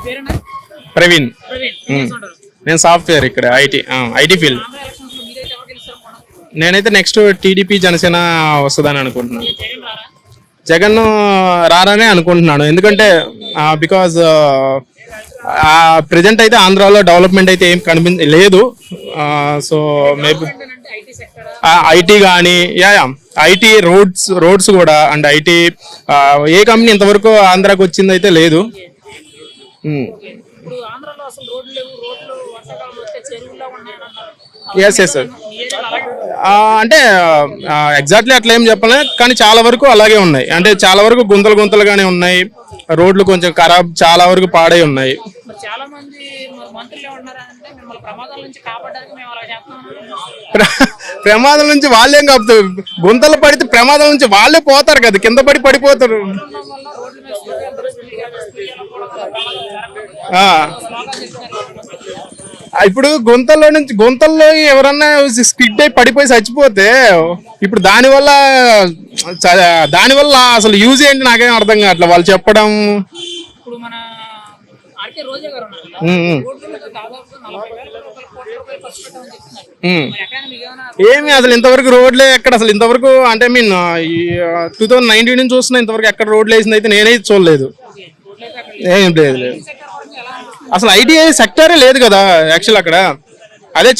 పేరేనా? ప్రవీణ్. ప్రవీణ్. ఏం చేస్తుంటారు? నేను సాఫ్ట్వేర్ ఇక్కడ ఐటీ ఫీల్డ్. ఆంధ్ర ఎలక్షన్స్ లో మీరైతే ఎవరు గెలుస్తారు? నేనైతే నెక్స్ట్ టీడీపీ జనసేన వస్తుందని అనుకుంటున్నాను. జగన్ రారా? జగన్ రారనే అనుకుంటున్నాను. ఎందుకంటే బికాజ్ ప్రజెంట్ అయితే ఆంధ్రాలో డెవలప్మెంట్ అయితే ఏం లేదు. సో మేబీ అంటే ఐటీ సెక్టర్ ఐటీ కానీ ఐటీ రోడ్స్ కూడా అండ్ ఐటీ ఏ కంపెనీ ఇంతవరకు ఆంధ్రాకి వచ్చింది అయితే లేదు. ఇప్పుడు ఆంధ్రాలో అసలు రోడ్లు లేవు. రోడ్లు వర్షాకాలంలో వస్తే చెరువుల్లో ఉన్నాయని అన్నారు. Yes sir. ఈ ఏరియాలో అలాగే ఉంది. అంటే ఎగ్జాక్ట్లీ అట్లా ఏం చెప్పలే, కానీ చాలా వరకు అలాగే ఉన్నాయి. అంటే చాలా వరకు గుంతలుగానే ఉన్నాయి. రోడ్లు కొంచెం ఖరాబ్, చాలా వరకు పాడై ఉన్నాయి. మరి చాలా మంది మంత్రులు ఏమంటున్నారు అంటే మిమ్మల్ని ప్రమాదాల నుంచి కాపాడడానికి మేము అలా చేస్తాం. ప్రమాదం నుంచి వాళ్ళేం కాపుతారు, గుంతలు పడితే ప్రమాదం నుంచి వాళ్ళే పోతారు కదా, కింద పడిపోతారు. వల్ల రోడ్ల మీద స్త్రీలు కూడా ప్రమాదాలు జరగకూడదు. స్లోగా చెప్తున్నారు. ఇప్పుడు గుంతల్లో ఎవరన్నా స్కిడ్ అయి పడిపోయి చచ్చిపోతే ఇప్పుడు దానివల్ల అసలు యూజ్ ఏంటి నాకేం అర్థం కావట్లేదు వాళ్ళు చెప్పడం. ఇప్పుడు మన ఆర్కే రోజా గారు ఉన్నారు కదా, రోడ్ల మీద దాదాపు 40,000 కోట్ల రూపాయలు ఖర్చు పెట్టామని చెప్తున్నారు. మరి ఎక్కడ మీకు ఏమైనా ఏమి అసలు ఇంతవరకు రోడ్లే ఎక్కడ, అసలు ఇంతవరకు అంటే మీన్ 2019 నుంచి చూస్తున్నా, ఇంతవరకు ఎక్కడ రోడ్లు వేసింది అయితే నేనైతే చూడలేదు. రోడ్లు అయితే అక్కడ ఏం లేదు. సెక్టర్ వరకు ఎలా అనిపిస్తుంది? అసలు ఐటీ సెక్టరే లేదు కదా యాక్చువల్ అక్కడ. అదే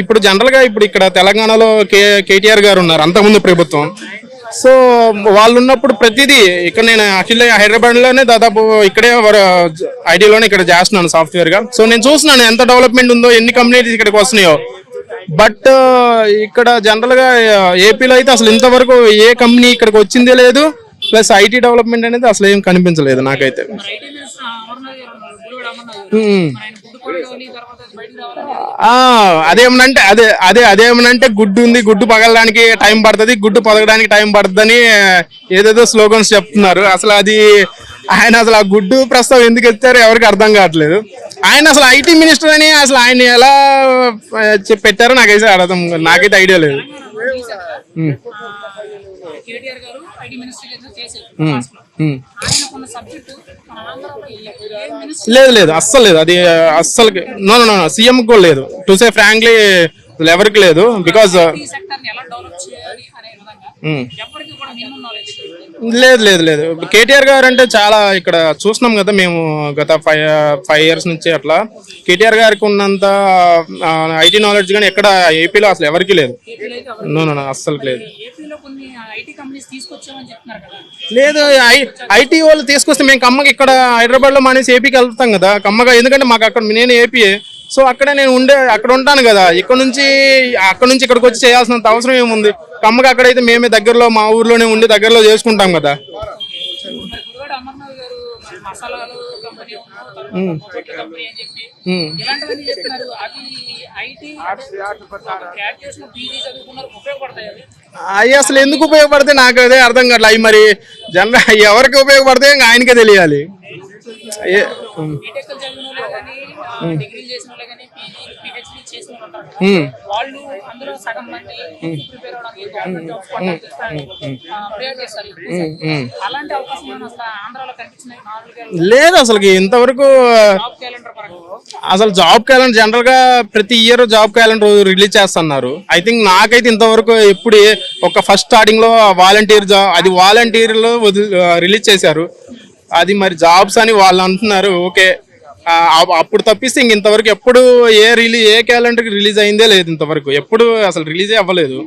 ఇప్పుడు జనరల్ గా ఇప్పుడు ఇక్కడ తెలంగాణలో కేటీఆర్ గారు ఉన్నారు, అంతకుముందు ప్రభుత్వం. సో వాళ్ళు ఉన్నప్పుడు ప్రతిదీ ఇక్కడ నేను యాక్చువల్లీ హైదరాబాద్ లోనే దాదాపు ఇక్కడే ఐటీలోనే ఇక్కడ చేస్తున్నాను సాఫ్ట్వేర్ గా. సో నేను చూస్తున్నాను ఎంత డెవలప్మెంట్ ఉందో, ఎన్ని కంపెనీస్ ఇక్కడికి వస్తున్నాయో. బట్ ఇక్కడ జనరల్ గా ఏపీలో అయితే అసలు ఇంతవరకు ఏ కంపెనీ ఇక్కడికి వచ్చిందే లేదు. ప్లస్ ఐటీ డెవలప్మెంట్ అనేది అసలు ఏం కనిపించలేదు నాకైతే. మరి ఐటీ మినిస్టర్ అమర్నాథ్ గారు ఉన్నారు, గుడివాడ అమర్నాథ్ గారు. మరి ఆయన గుడ్డు పడని తర్వాత అది బయటకు రావాలని అదేమనంటే గుడ్డు పగలడానికి టైం పడుతుంది, గుడ్డు పొదగడానికి టైం పడుతుంది అని ఏదేదో స్లోగన్స్ చెప్తున్నారు. అసలు ఆయన అసలు ఆ గుడ్డు ప్రస్తావం ఎందుకు ఎత్తారో ఎవరికి అర్థం కావట్లేదు. ఆయన అసలు ఐటీ మినిస్టర్ అని అసలు ఆయన ఎలా పెట్టారో నాకైతే ఐడియా లేదు. కేటీఆర్ గారు ఐటీ మినిస్టర్ చేశారు. ఆయనకున్న సబ్జెక్టు మన ఆంధ్రాలో ఏ మినిస్టర్ లేదు అస్సలు లేదు. అది అస్సలు నో సీఎం కూడా లేదు. టు సే ఫ్రాంక్లీ ఎవరికి లేదు. బికాజ్ ఈ సెక్టర్ ని ఎలా డెవలప్ చేయాలి అనే విధంగా ఎవరికి కూడా మినిమం నాలెడ్జ్ లేదు. కేటీఆర్ గారు అంటే చాలా ఇక్కడ చూస్తున్నాం కదా మేము గత 5 years నుంచి అట్లా. కేటీఆర్ గారికి ఉన్నంత ఐటీ నాలెడ్జ్ కానీ ఎక్కడ ఏపీలో అసలు ఎవరికి లేదు. నో అస్సలు లేదు. ఏపీలో కొన్ని ఐటీ కంపెనీస్ తీసుకొచ్చామని చెప్తున్నారు కదా. లేదు, ఐటీ వాళ్ళు తీసుకొస్తే మేము కమ్మకి ఇక్కడ హైదరాబాద్ లో మానేసి ఏపీకి వెళ్తాం కదా కమ్మగా. ఎందుకంటే మాకు అక్కడ నేను ఏపీఏ. సో అక్కడ నేను అక్కడ ఉంటాను కదా. అక్కడ నుంచి ఇక్కడికి వచ్చి చేయాల్సినంత అవసరం ఏముంది. కమ్మగా అక్కడైతే మేమే దగ్గరలో మా ఊర్లోనే ఉండి దగ్గరలో చేసుకుంటాం కదా. గుడివాడ అమర్నాథ్ గారు మసాలాలు కంపెనీ కంపెనీ అని చెప్పి ఇలాంటివన్నీ చెప్తున్నారు. అవి ఐటీ గ్రాడ్యుయేషన్ పీజీ చదువుకున్నారు, ఉపయోగపడతాయి అవి. అవి అసలు ఎందుకు ఉపయోగపడితే నాకు అదే అర్థం కావట్లేదు. అవి మరి ఎవరికి ఉపయోగపడితే ఆయనకే తెలియాలి. బీటెక్ చదివిన వాళ్ళే కానీ, డిగ్రీ చేసిన వాళ్ళే కానీ, పీహెచ్డీ చేసిన వాళ్ళు ఉంటారు. వాళ్ళు అందులో సగం మంది ప్రిపేర్ అవడానికి గవర్నమెంట్ జాబ్స్ ప్రిపేర్ చేస్తారు. అలాంటి అవకాశం అసలు ఆంధ్రాలో కనిపించినాయి. 4 లేదు అసలు ఇంతవరకు. జాబ్ క్యాలెండర్ పరంగా అసలు జాబ్ క్యాలెండర్ జనరల్ గా ప్రతి ఇయర్ జాబ్ క్యాలెండర్ రిలీజ్ చేస్తున్నారు. ఐ థింక్ నాకైతే ఇంతవరకు ఎప్పుడు ఒక ఫస్ట్ స్టార్టింగ్ లో వాలంటీర్ లో రిలీజ్ చేశారు. అది మరి జాబ్స్ అని వాళ్ళు అంటున్నారు. ఓకే, అప్పుడు తప్పిస్తే ఇంతవరకు ఎప్పుడు ఏ క్యాలెండర్ రిలీజ్ అయిందే లేదు. ఇంతవరకు ఎప్పుడు అసలు రిలీజే అవ్వలేదు.